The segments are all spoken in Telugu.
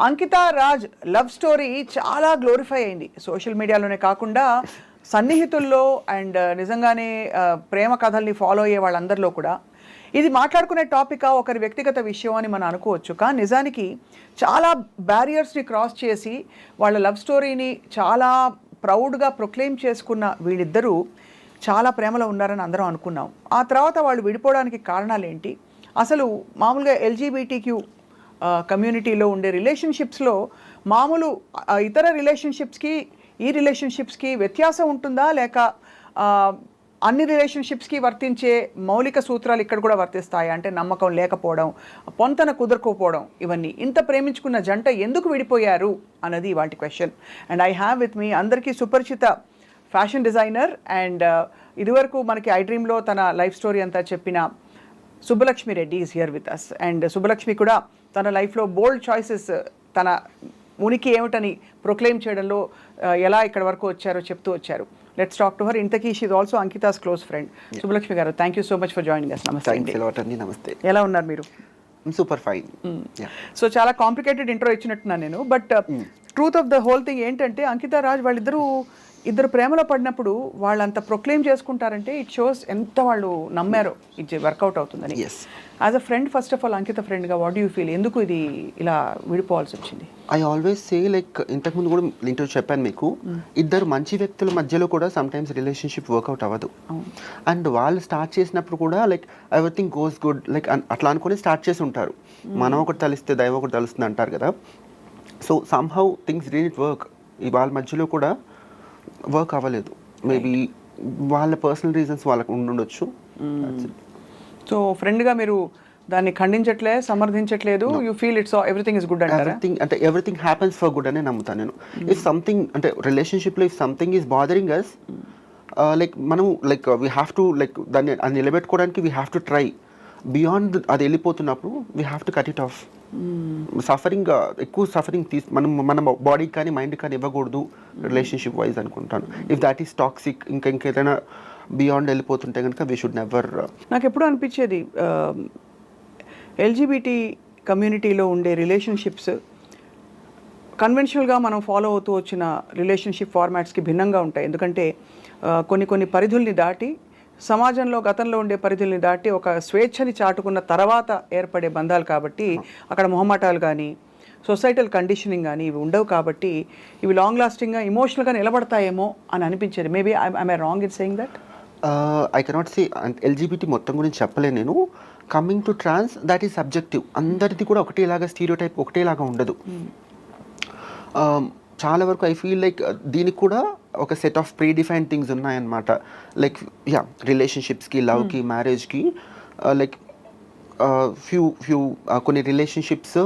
అంకిత రాజ్ లవ్ స్టోరీ చాలా గ్లోరిఫై అయింది సోషల్ మీడియాలోనే కాకుండా సన్నిహితుల్లో అండ్ నిజంగానే ప్రేమ కథల్ని ఫాలో అయ్యే వాళ్ళందరిలో కూడా ఇది మాట్లాడుకునే టాపిక్ ఒకరి వ్యక్తిగత విషయం అని మనం అనుకోవచ్చు. కానీ నిజానికి చాలా బ్యారియర్స్ని క్రాస్ చేసి వాళ్ళ లవ్ స్టోరీని చాలా ప్రౌడ్గా ప్రొక్లెయిమ్ చేసుకున్న వీళ్ళిద్దరూ చాలా ప్రేమలో ఉన్నారని అందరం అనుకున్నాం. ఆ తర్వాత వాళ్ళు విడిపోవడానికి కారణాలు ఏంటి, అసలు మామూలుగా ఎల్జీబీటీక్యూ కమ్యూనిటీలో ఉండే రిలేషన్షిప్స్లో మామూలు ఇతర రిలేషన్షిప్స్కి ఈ రిలేషన్షిప్స్కి వ్యత్యాసం ఉంటుందా, లేక అన్ని రిలేషన్షిప్స్కి వర్తించే మౌలిక సూత్రాలు ఇక్కడ కూడా వర్తిస్తాయి అంటే నమ్మకం లేకపోవడం, పొంతన కుదరకపోవడం, ఇవన్నీ ఇంత ప్రేమించుకున్న జంట ఎందుకు విడిపోయారు అన్నది వాటి question. And I have with me అందరికీ సుపరిచిత ఫ్యాషన్ డిజైనర్ అండ్ ఇదివరకు మనకి ఐ డ్రీమ్లో తన లైఫ్ స్టోరీ అంతా చెప్పిన Subbalakshmi Reddy is here with us. And Subbalakshmi కూడా తన లైఫ్లో బోల్డ్ చాయిసెస్, తన ఉనికి ఏమిటని ప్రొక్లెయిమ్ చేయడంలో ఎలా ఇక్కడ వరకు వచ్చారో చెప్తూ వచ్చారు. Let's talk to her. ఇంతకీ she is also Ankita's close friend. Subbalakshmi గారు, thank you so much for joining us. నమస్తే అండి. నమస్తే. ఎలా ఉన్నారు మీరు? Super fine. సో చాలా కాంప్లికేటెడ్ ఇంట్రో ఇచ్చినట్టున్నాను నేను, but truth of the whole thing ఏంటంటే అంకిత రాజ్ ఇద్దరు ప్రేమలో పడినప్పుడు వాళ్ళంత ప్రొక్లెయిమ్ చేసుకుంటారంటే ఇట్ షోస్ ఎంత వాళ్ళు నమ్మారో ఇది వర్కౌట్ అవుతుందని. As a friend, first of all Ankita ఫ్రెండ్గా వాట్ యూ ఫీల్, ఎందుకు ఇది ఇలా విడిపోవాల్సి వచ్చింది? ఐ ఆల్వేస్ సే లైక్ ఇంతకుముందు కూడా ఇంటర్వ్యూ చెప్పాను మీకు, ఇద్దరు మంచి వ్యక్తుల మధ్యలో కూడా సమ్ టైమ్స్ రిలేషన్షిప్ వర్కౌట్ అవ్వదు. అండ్ వాళ్ళు స్టార్ట్ చేసినప్పుడు కూడా like everything goes good like అట్లా అనుకుని స్టార్ట్ చేసి ఉంటారు. మనం ఒకటి తలిస్తే దైవం ఒకటి తలుస్తుంది అంటారు కదా. So somehow things didn't work. వాళ్ళ మధ్యలో కూడా వర్క్ అవ్వలేదు. మేబీ వాళ్ళ పర్సనల్ రీజన్స్ వాళ్ళకు ఉండొచ్చు. సో ఫ్రెండ్గా మీరు దాన్ని ఖండించట్లే, సమర్థించట్లేదు, you feel it's everything is good అంటారా? అంటే ఎవ్రీథింగ్ హ్యాపెన్స్ ఫర్ గుడ్ అనే నమ్ముతాను నేను. ఇఫ్ సంథింగ్ అంటే రిలేషన్షిప్లో if something is bothering us, like మనం like we have to like దాన్ని నిలబెట్టుకోవడానికి we have to try. Beyond అది వెళ్ళిపోతున్నప్పుడు we have to cut it off. Suffering ఎక్కువ సఫరింగ్ మన బాడీకి కానీ మైండ్కి కానీ ఇవ్వకూడదు రిలేషన్షిప్ వైజ్ అనుకుంటాను. ఇఫ్ దాట్ ఈస్ టాక్సిక్ ఇంకేదైనా బియాండ్ వెళ్ళిపోతుంటే కనుక వీ షుడ్ నెవర్. నాకు ఎప్పుడు అనిపించేది ఎల్జీబీటీ కమ్యూనిటీలో ఉండే రిలేషన్షిప్స్ కన్వెన్షనల్గా మనం ఫాలో అవుతూ వచ్చిన రిలేషన్షిప్ ఫార్మాట్స్కి భిన్నంగా ఉంటాయి. ఎందుకంటే కొన్ని పరిధుల్ని దాటి, సమాజంలో గతంలో ఉండే పరిధుల్ని దాటి ఒక స్వేచ్ఛని చాటుకున్న తర్వాత ఏర్పడే బంధాలు కాబట్టి అక్కడ మొహమాటాలు కానీ సొసైటల్ కండిషనింగ్ కానీ ఇవి ఉండవు కాబట్టి ఇవి లాంగ్ లాస్టింగ్గా ఇమోషనల్గా నిలబడతాయేమో అని అనిపించేది. Maybe I wrong in saying that? I cannot say LGBT మొత్తం గురించి చెప్పలేను నేను. Coming to trans, that is subjective. అందరిది కూడా ఒకటేలాగా స్టీరియోటైప్ ఒకటేలాగా ఉండదు. చాలా వరకు ఐ ఫీల్ లైక్ దీనికి కూడా ఒక set of pre defined things ఉన్నాయన్నమాట. లైక్ రిలేషన్షిప్స్కి, లవ్కి, మ్యారేజ్కి లైక్ ఫ్యూ కొన్ని relationships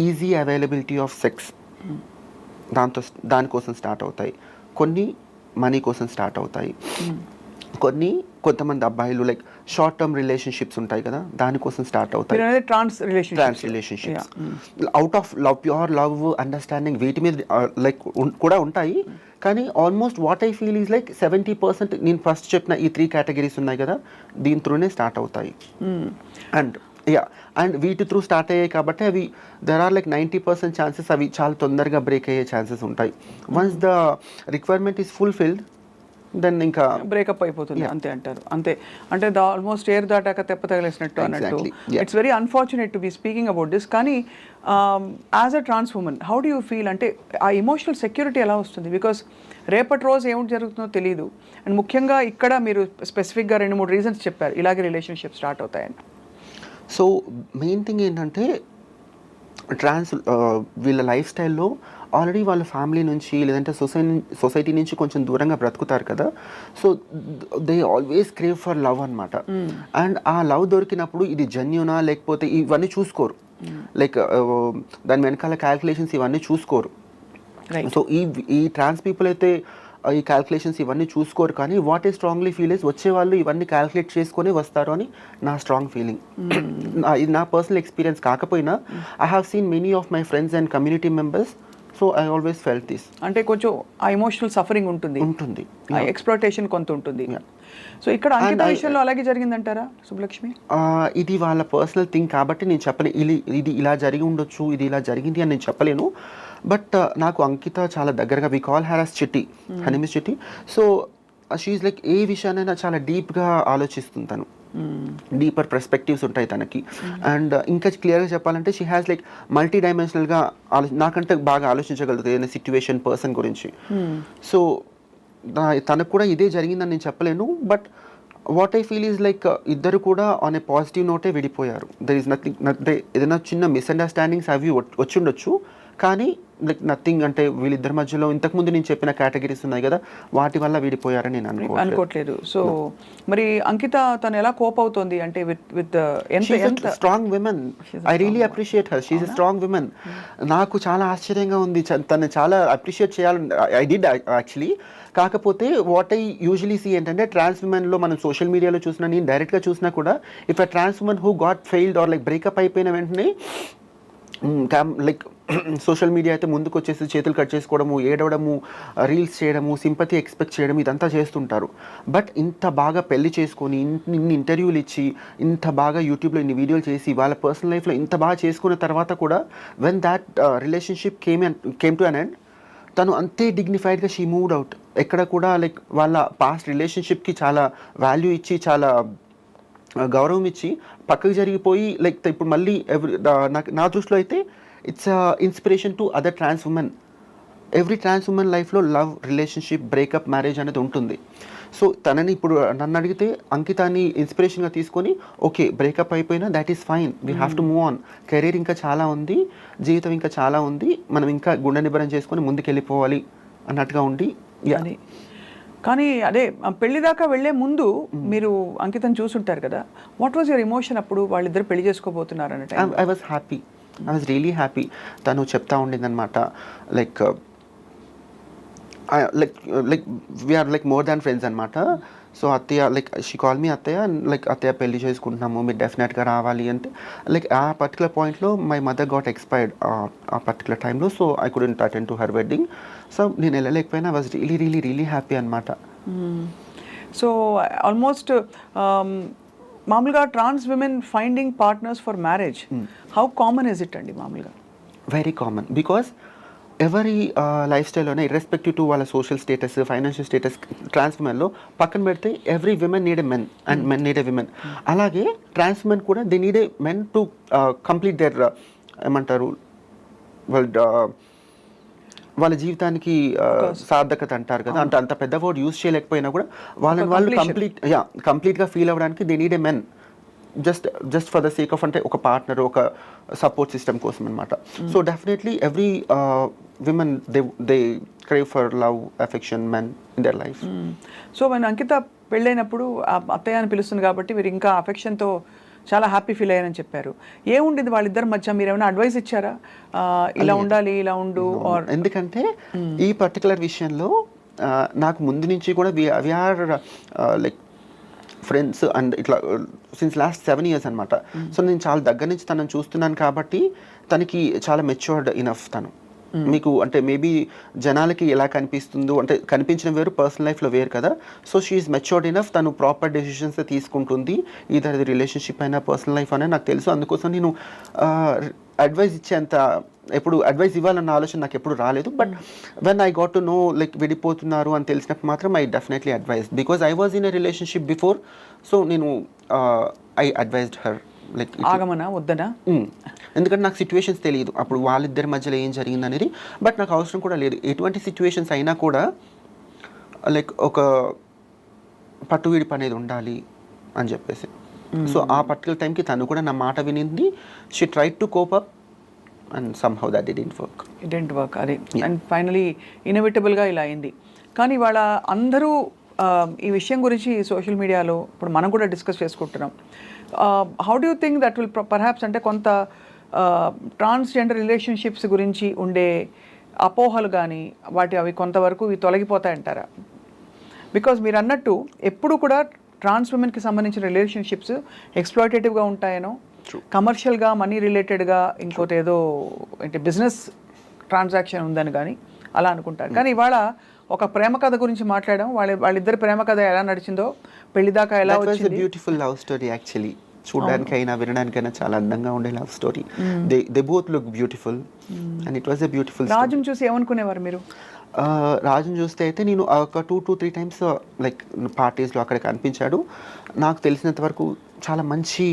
easy availability of sex దానికోసం స్టార్ట్ అవుతాయి. కొన్ని మనీ కోసం స్టార్ట్ అవుతాయి. కొంతమంది అబ్బాయిలు లైక్ షార్ట్ టర్మ్ రిలేషన్షిప్స్ ఉంటాయి కదా, దానికోసం స్టార్ట్ అవుతాయి. Trans relationships out of love, pure love, understanding, వీటి మీద లైక్ కూడా ఉంటాయి. కానీ almost what I feel is like 70% నేను ఫస్ట్ చెప్పిన ఈ 3 కేటగిరీస్ ఉన్నాయి కదా, దీని త్రూనే స్టార్ట్ అవుతాయి. అండ్ వీటి త్రూ స్టార్ట్ అయ్యాయి కాబట్టి అవి దెర్ ఆర్ లైక్ 90% ఛాన్సెస్ అవి చాలా తొందరగా బ్రేక్ అయ్యే ఛాన్సెస్ ఉంటాయి. Once the requirement is fulfilled then ఇంకా బ్రేకప్ అయిపోతుంది. అంతే అంటారు. అంతే అంటే ఆల్మోస్ట్ ఎయిర్ దాటాక తెప్ప తగిలేసినట్టు అన్నట్టు. It's very unfortunate to be speaking about this. కానీ as a trans woman how do you feel, అంటే ఆ ఎమోషనల్ సెక్యూరిటీ ఎలా వస్తుంది? బికాస్ రేపటి రోజు ఏమిటి జరుగుతుందో తెలియదు. అండ్ ముఖ్యంగా ఇక్కడ మీరు స్పెసిఫిక్గా 2-3 రీజన్స్ చెప్పారు ఇలాగే రిలేషన్షిప్ స్టార్ట్ అవుతాయని. సో మెయిన్ థింగ్ ఏంటంటే ట్రాన్స్ వీళ్ళ లైఫ్ స్టైల్లో ఆల్రెడీ వాళ్ళ ఫ్యామిలీ నుంచి లేదంటే సొసైటీ నుంచి కొంచెం దూరంగా బ్రతుకుతారు కదా. So they always crave for love అనమాట. అండ్ ఆ లవ్ దొరికినప్పుడు ఇది జెన్యూనా లేకపోతే ఇవన్నీ చూసుకోరు. లైక్ దాని వెనకాల క్యాల్కులేషన్స్ ఇవన్నీ చూసుకోరు. సో ఈ ట్రాన్స్ పీపుల్ అయితే ఈ క్యాల్కులేషన్స్ ఇవన్నీ చూసుకోరు. కానీ వాట్ ఈ స్ట్రాంగ్లీ ఫీల్ ఇస్ వచ్చే వాళ్ళు ఇవన్నీ క్యాల్కులేట్ చేసుకొని వస్తారు అని నా స్ట్రాంగ్ ఫీలింగ్. ఇది నా పర్సనల్ ఎక్స్పీరియన్స్ కాకపోయినా I have seen many of my friends and community members. So I always felt this. అంటే కొంచెం ఆ ఎమోషనల్ సఫరింగ్ ఉంటుంది, ఆ ఎక్స్‌ప్లాయిటేషన్ కొంత ఉంటుంది. సో ఇక్కడ అంకిత విషయంలో అలాగే జరిగిందంటారా సుబ్బలక్ష్మి? ఇది వాళ్ళ పర్సనల్ థింగ్ కాబట్టి నేను చెప్పలేను, ఇది ఇలా జరిగి ఉండొచ్చు, ఇది ఇలా జరిగింది అని నేను చెప్పలేను. బట్ నాకు అంకిత చాలా దగ్గరగా, వి కాల్ హర్ యాస్ చిట్టి, హర్ నేమ్ ఇస్ చిట్టి. సో షీఈ్ లైక్ ఏ విషయానైనా చాలా డీప్గా ఆలోచిస్తుంది తను, డీపర్ పర్స్పెక్టివ్స్ ఉంటాయి తనకి. అండ్ ఇంకా క్లియర్గా చెప్పాలంటే షీ హ్యాస్ లైక్ మల్టీ డైమెన్షనల్గా నాకంటే బాగా ఆలోచించగలుగుతుంది ఏదైనా సిచ్యువేషన్, పర్సన్ గురించి. సో తనకు కూడా ఇదే జరిగిందని నేను చెప్పలేను. But what I feel is like ఇద్దరు కూడా ఆన్ ఏ పాజిటివ్ నోటే విడిపోయారు. దర్ ఈస్ నథింగ్, ఏదైనా చిన్న మిస్అండర్స్టాండింగ్స్ అవి వచ్చి ఉండొచ్చు, కానీ లైక్ నథింగ్, అంటే వీళ్ళిద్దరి మధ్యలో ఇంతకుముందు నేను చెప్పిన కేటగిరీస్ ఉన్నాయి కదా, వాటి వల్ల విడిపోయారని నేను అనుకోవట్లేదు. సో మరి అంకిత తను ఎలా కోప్ అవుతుంది అంటే with strong women. I really appreciate her, she's a strong women. నాకు చాలా ఆశ్చర్యంగా ఉంది, తను చాలా అప్రిషియేట్ చేయాలని ఐ డిడ్ యాక్చువల్లీ. కాకపోతే వాట్ ఐ యూజువలీ సీ ఏంటంటే ట్రాన్స్ ఉమెన్లో మనం సోషల్ మీడియాలో చూసినా, నేను డైరెక్ట్గా చూసినా కూడా, if a trans woman who got failed or like breakup అయిపోయిన వెంటనే లైక్ సోషల్ మీడియా అయితే ముందుకు వచ్చేసి చేతులు కట్ చేసుకోవడము, ఏడవడము, రీల్స్ చేయడము, సింపతి ఎక్స్పెక్ట్ చేయడం, ఇదంతా చేస్తుంటారు. బట్ ఇంత బాగా పెళ్లి చేసుకొని, ఇన్ని ఇంటర్వ్యూలు ఇచ్చి, ఇంత బాగా యూట్యూబ్లో ఇన్ని వీడియోలు చేసి, వాళ్ళ పర్సనల్ లైఫ్లో ఇంత బాగా చేసుకున్న తర్వాత కూడా when that relationship came to an end, తను అంతే డిగ్నిఫైడ్గా షీ మూవ్డ్ అవుట్. ఎక్కడ కూడా లైక్ వాళ్ళ పాస్ట్ రిలేషన్షిప్కి చాలా వాల్యూ ఇచ్చి, చాలా గౌరవం ఇచ్చి పక్కకు జరిగిపోయి, లైక్ ఇప్పుడు మళ్ళీ నా దృష్టిలో అయితే it's inspiration to other trans women. Every trans woman లైఫ్లో లవ్, రిలేషన్షిప్, బ్రేకప్, మ్యారేజ్ అనేది ఉంటుంది. సో తనని ఇప్పుడు నన్ను అడిగితే అంకితాన్ని ఇన్స్పిరేషన్గా తీసుకొని, ఓకే బ్రేకప్ అయిపోయినా that is fine, we have to move on, career ఇంకా చాలా ఉంది, జీవితం ఇంకా చాలా ఉంది, మనం ఇంకా గుండె నిబ్బరం చేసుకొని ముందుకెళ్ళిపోవాలి అన్నట్టుగా ఉండి. కానీ అదే పెళ్లి దాకా వెళ్లే ముందు మీరు అంకితం చూసుంటారు కదా, వాట్ వాజ్ యువర్ ఎమోషన్ అప్పుడు వాళ్ళిద్దరు పెళ్లి చేసుకోబోతున్నారు అనే time? I was happy, I was really happy. తను చెప్తా ఉండింది అనమాట, like like we're like more than friends అనమాట. సో అత్తయ్య, లైక్ షీ కాల్ మీ అత్తయ్య, లైక్ అత్తయ్య పెళ్లి చేసుకుంటున్నాము, మీరు డెఫినెట్గా రావాలి అంటే, లైక్ ఆ పర్టికులర్ పాయింట్లో మై మదర్ గాట్ ఎక్స్పైర్డ్ ఆ పర్టికులర్ టైంలో. So I couldn't attend to her wedding. So నేను వెళ్ళలేకపోయినా, I was really really really happy అనమాట. సో ఆల్మోస్ట్ మామూలుగా trans women finding partners for marriage, how common is it అండి? మామూలుగా వెరీ కామన్, బికాస్ ఎవరి లైఫ్ స్టైల్లోనే ఇర్రెస్పెక్టివ్ టు వాళ్ళ social status, financial status, trans ఉమెన్లో పక్కన పెడితే every women need a men and men need a women. అలాగే ట్రాన్స్ ఉమెన్ కూడా they need a men to complete there ఏమంటారు వాళ్ళ జీవితానికి సార్థకత అంటారు కదా, అంటే అంత పెద్ద వర్డ్ యూజ్ చేయలేకపోయినా కూడా వాళ్ళని వాళ్ళు కంప్లీట్గా ఫీల్ అవ్వడానికి they need a men, just for the sake of, అంటే ఒక పార్ట్నర్, ఒక సపోర్ట్ సిస్టమ్ కోసం అనమాట. So definitely every women they crave for love, affection, men in their life. So మన అంకిత పెళ్ళైనప్పుడు అత్తయ్య అని పిలుస్తుంది కాబట్టి మీరు ఇంకా అఫెక్షన్తో చాలా హ్యాపీ ఫీల్ అయ్యారని చెప్పారు. ఏముండేది వాళ్ళిద్దరి మధ్య? మీరు ఏమైనా అడ్వైస్ ఇచ్చారా, ఇలా ఉండాలి, ఇలా ఉండు? ఎందుకంటే ఈ పర్టికులర్ విషయంలో నాకు ముందు నుంచి కూడా we are like friends and ఇట్లా సిన్స్ లాస్ట్ 7 years అనమాట. సో నేను చాలా దగ్గర నుంచి తనని చూస్తున్నాను కాబట్టి తనకి చాలా మెచ్యూర్డ్ ఇనఫ్ తను. మీకు అంటే మేబీ జనాలకి ఎలా కనిపిస్తుందో, అంటే కనిపించిన వేరు, పర్సనల్ లైఫ్లో వేరు కదా. సో షీఈస్ మెచ్యూర్డ్ ఇనఫ్, తను ప్రాపర్ డెసిషన్స్ తీసుకుంటుంది, ఇదర్ రిలేషన్షిప్ అయినా పర్సనల్ లైఫ్ అనేది నాకు తెలుసు. అందుకోసం నేను అడ్వైస్ ఇచ్చేంత, ఎప్పుడు అడ్వైస్ ఇవ్వాలన్న ఆలోచన నాకు ఎప్పుడు రాలేదు. But when I got to know like విడిపోతున్నారు అని తెలిసినప్పుడు మాత్రం I definitely advise, because I was in a relationship before. So నేను ఐ అడ్వైజ్డ్ హర్ లైక్ ఆగమనా వద్దనా, ఎందుకంటే నాకు సిచ్యువేషన్స్ తెలియదు అప్పుడు వాళ్ళిద్దరి మధ్యలో ఏం జరిగింది అనేది. బట్ నాకు అవసరం కూడా లేదు, ఎటువంటి సిచ్యువేషన్స్ అయినా కూడా లైక్ ఒక పట్టు విడిపు అనేది ఉండాలి అని చెప్పేసి. సో ఆ పర్టికులర్ టైంకి తను కూడా నా మాట వినింది, she tried to cope up and somehow that it didn't work. అదే అండ్ ఫైనలీ ఇన్ఎవిటబుల్గా ఇలా అయింది. కానీ వాళ్ళ అందరూ ఈ విషయం గురించి సోషల్ మీడియాలో ఇప్పుడు మనం కూడా డిస్కస్ చేసుకుంటున్నాం. How do you think that will perhaps, అంటే కొంత ట్రాన్స్జెండర్ రిలేషన్షిప్స్ గురించి ఉండే అపోహలు కానీ అవి కొంతవరకు తొలగిపోతాయంటారా? బికాజ్ మీరు అన్నట్టు ఎప్పుడు కూడా ట్రాన్స్ ఉమెన్కి సంబంధించిన రిలేషన్షిప్స్ ఎక్స్ప్లాయిటేటివ్గా ఉంటాయనో, కమర్షియల్గా మనీ రిలేటెడ్గా ఇంకోటి ఏదో అంటే బిజినెస్ ట్రాన్సాక్షన్ ఉందని కానీ అలా అనుకుంటారు. కానీ ఇవాళ ఒక ప్రేమ కథ గురించి మాట్లాడాం. వాళ్ళిద్దరి ప్రేమ కథ ఎలా నడిచిందో, పెళ్లి దాకా ఎలా వచ్చింది. Beautiful love story actually. చూడడానికైనా వినడానికైనా చాలా అందంగా ఉండే love story. They both look beautiful and it was a beautiful. రాజుని చూసి ఏమనుకునేవారు మీరు? రాజుని చూస్తే అయితే నేను ఒక 2 to 3 టైమ్స్ లైక్ పార్టీస్లో అక్కడ కనిపించాడు. నాకు తెలిసినంత వరకు చాలా మంచి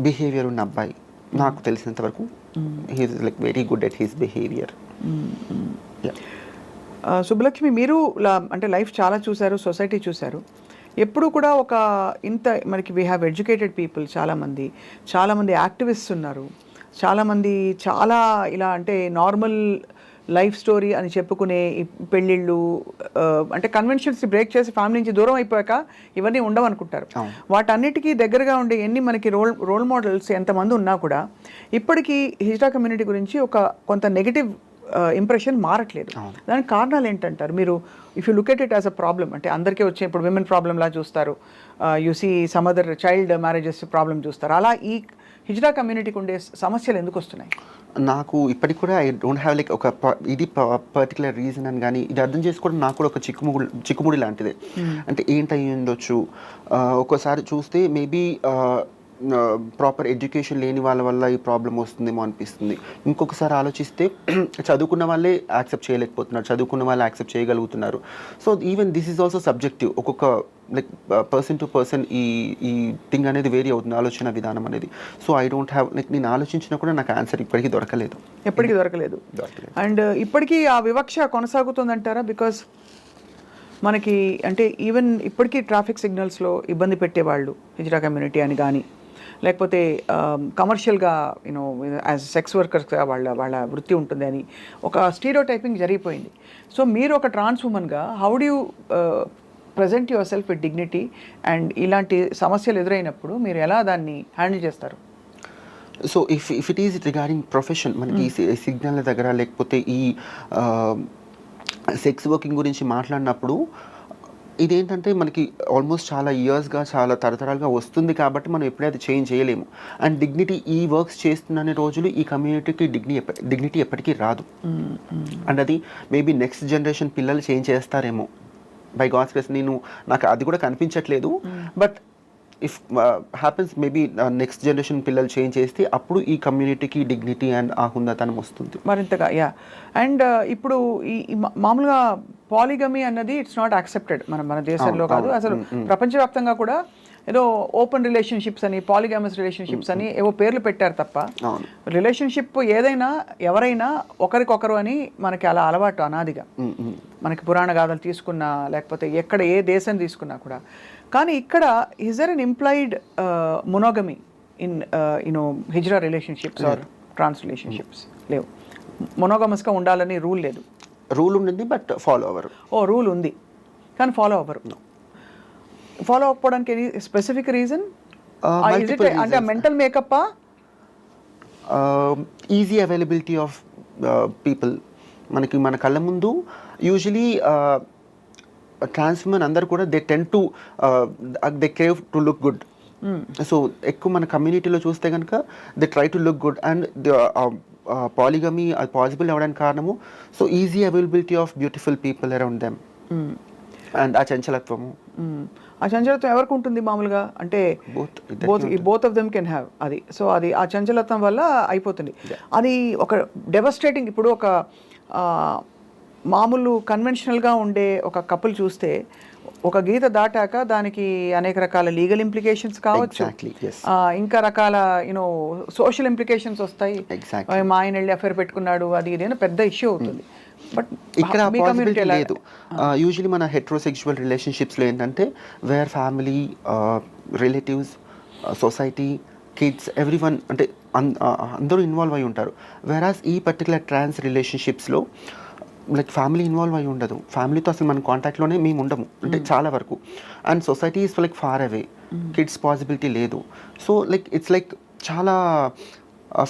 బిహేవియర్ ఉన్న అబ్బాయి. నాకు తెలిసినంత వరకు he's like very good at his behaviour. Subbalakshmi, మీరు అంటే లైఫ్ చాలా చూశారు, సొసైటీ చూశారు. ఎప్పుడు కూడా ఒక ఇంత మనకి వీ హ్యావ్ ఎడ్యుకేటెడ్ పీపుల్, చాలామంది యాక్టివిస్ట్స్ ఉన్నారు, చాలామంది చాలా ఇలా అంటే నార్మల్ లైఫ్ స్టోరీ అని చెప్పుకునే పెళ్ళిళ్ళు, అంటే కన్వెన్షన్స్ బ్రేక్ చేసి ఫ్యామిలీ నుంచి దూరం అయిపోయాక ఇవన్నీ ఉండవనుకుంటారు. వాటన్నిటికీ దగ్గరగా ఉండే ఎన్ని మనకి రోల్ మోడల్స్ ఎంతమంది ఉన్నా కూడా ఇప్పటికీ హిజ్రా కమ్యూనిటీ గురించి కొంత నెగిటివ్ ఇంప్రెషన్ మారట్లేదు. దానికి కారణాలు ఏంటంటారు మీరు? If you look at it as a problem, అంటే అందరికీ వచ్చే ఇప్పుడు విమెన్ ప్రాబ్లంలా చూస్తారు, you see some other child marriages problem చూస్తారు. అలా ఈ హిజ్రా కమ్యూనిటీకి ఉండే సమస్యలు ఎందుకు వస్తున్నాయి? నాకు ఇప్పటికి కూడా ఐ డోంట్ హ్యావ్ లైక్ ఇది పర్టికులర్ రీజన్ అని కానీ ఇది అర్థం చేసుకోవడం నాకు కూడా ఒక చిక్కుముడి లాంటిదే. అంటే ఏంటయి ఉండొచ్చు, ఒక్కోసారి చూస్తే మేబీ ప్రాపర్ ఎడ్యుకేషన్ లేని వాళ్ళ వల్ల ఈ ప్రాబ్లం వస్తుందేమో అనిపిస్తుంది. ఇంకొకసారి ఆలోచిస్తే చదువుకున్న వాళ్ళే యాక్సెప్ట్ చేయలేకపోతున్నారు, చదువుకున్న వాళ్ళు యాక్సెప్ట్ చేయగలుగుతున్నారు. So even this is also subjective. ఒక్కొక్క లైక్ పర్సన్ టు పర్సన్ ఈ థింగ్ అనేది వేరీ అవుతుంది, ఆలోచన విధానం అనేది. So I don't have like నేను ఆలోచించినా కూడా నాకు ఆన్సర్ ఇప్పటికీ దొరకలేదు. అండ్ ఇప్పటికీ ఆ వివక్ష కొనసాగుతుందంటారా? బికాస్ మనకి అంటే ఈవెన్ ఇప్పటికీ ట్రాఫిక్ సిగ్నల్స్లో ఇబ్బంది పెట్టేవాళ్ళు హిజ్రా కమ్యూనిటీ అని కానీ, లేకపోతే కమర్షియల్గా యూనో యాజ్ సెక్స్ వర్కర్స్గా వాళ్ళ వృత్తి ఉంటుంది అని ఒక స్టీరియోటైపింగ్ జరిగిపోయింది. సో మీరు ఒక ట్రాన్స్ ఉమెన్గా how do you present yourself with dignity, and ఇలాంటి సమస్యలు ఎదురైనప్పుడు మీరు ఎలా దాన్ని హ్యాండిల్ చేస్తారు? So if it is regarding profession, మనకి ఈ సిగ్నల్ దగ్గర లేకపోతే ఈ సెక్స్ వర్కింగ్ గురించి మాట్లాడినప్పుడు ఇదేంటంటే మనకి ఆల్మోస్ట్ చాలా ఇయర్స్గా చాలా తరతరాలుగా వస్తుంది కాబట్టి మనం ఎప్పుడూ అది చేంజ్ చేయలేము. అండ్ డిగ్నిటీ ఈ వర్క్స్ చేస్తున్న రోజులు ఈ కమ్యూనిటీకి డిగ్నిటీ ఎప్పటికీ రాదు. అండ్ అది మేబీ నెక్స్ట్ జనరేషన్ పిల్లలు చేంజ్ చేస్తారేమో బై గాడ్స్ గ్రేస్. నాకు అది కూడా కనిపించట్లేదు. But if happens maybe next generation పిల్లలు చేంజ్ చేస్తే అప్పుడు ఈ కమ్యూనిటీకి డిగ్నిటీ అండ్ ఆ హుందాతనం వస్తుంది మరింతగా. అండ్ ఇప్పుడు ఈ మామూలుగా పాలిగమీ అన్నది ఇట్స్ నాట్ యాక్సెప్టెడ్ మన దేశంలో కాదు, అసలు ప్రపంచవ్యాప్తంగా కూడా ఏదో ఓపెన్ రిలేషన్షిప్స్ అని, పాలిగామస్ రిలేషన్షిప్స్ అని ఏవో పేర్లు పెట్టారు తప్ప రిలేషన్షిప్ ఏదైనా ఎవరైనా ఒకరికొకరు అని మనకి అలా అలవాటు అనాదిగా. మనకి పురాణ గాథలు తీసుకున్నా లేకపోతే ఎక్కడ ఏ దేశం తీసుకున్నా కూడా. కానీ ఇక్కడ is there an implied monogamy in you know hijra relationships or trans relationships? లేవు. మొనోగమస్గా ఉండాలని రూల్ లేదు. రూల్ ఉంది బట్ ఫాలో అవ్వరు. రూల్ ఉంది కానీ ఫాలో అవ్వరు. ఫాలో అవ్వకపోవడానికి ఎనీ స్పెసిఫిక్ రీజన్? అంటే mental makeup, easy availability of people. మనకి మన కళ్ళ ముందు యూజువలీ ట్రాన్స్ ఉమెన్ అందరు కూడా they tend to they crave to look good. So ఎక్కువ మన కమ్యూనిటీలో చూస్తే కనుక they try to look good and polygamy అది పాసిబుల్ అవ్వడానికి కారణము so easy availability of beautiful people around them. And ఆ చంచలత్వము, ఆ చంచలత్వం ఎవరికి ఉంటుంది మామూలుగా? అంటే both of them can have అది. సో అది ఆ చంచలత్వం వల్ల అయిపోతుంది. అది ఒక డెవస్టేటింగ్. ఇప్పుడు ఒక మామూలు కన్వెన్షనల్గా ఉండే ఒక కపుల్ చూస్తే ఒక గీత దాటాక దానికి అనేక రకాల లీగల్ ఇంప్లికేషన్స్ కావచ్చు, ఇంకా రకాల యూనో సోషల్ ఇంప్లికేషన్స్ వస్తాయి. మా ఆయన వెళ్ళి అఫేర్ పెట్టుకున్నాడు, అది ఇదేనా పెద్ద ఇష్యూ అవుతుంది. బట్ ఇక్కడ పాసిబిలిటీ లేదు. యూజువలీ మన హెట్రోసెక్షువల్ రిలేషన్షిప్స్లో ఏంటంటే where family, relatives, society, kids, everyone అంటే అందరూ ఇన్వాల్వ్ అయి ఉంటారు. వేరాస్ ఈ పర్టికులర్ ట్రాన్స్ రిలేషన్షిప్స్లో లైక్ ఫ్యామిలీ ఇన్వాల్వ్ అయి ఉండదు. ఫ్యామిలీతో అసలు మన కాంటాక్ట్లోనే మేము ఉండము అంటే చాలా వరకు. And society is like far away, kids possibility లేదు. సో లైక్ ఇట్స్ లైక్ చాలా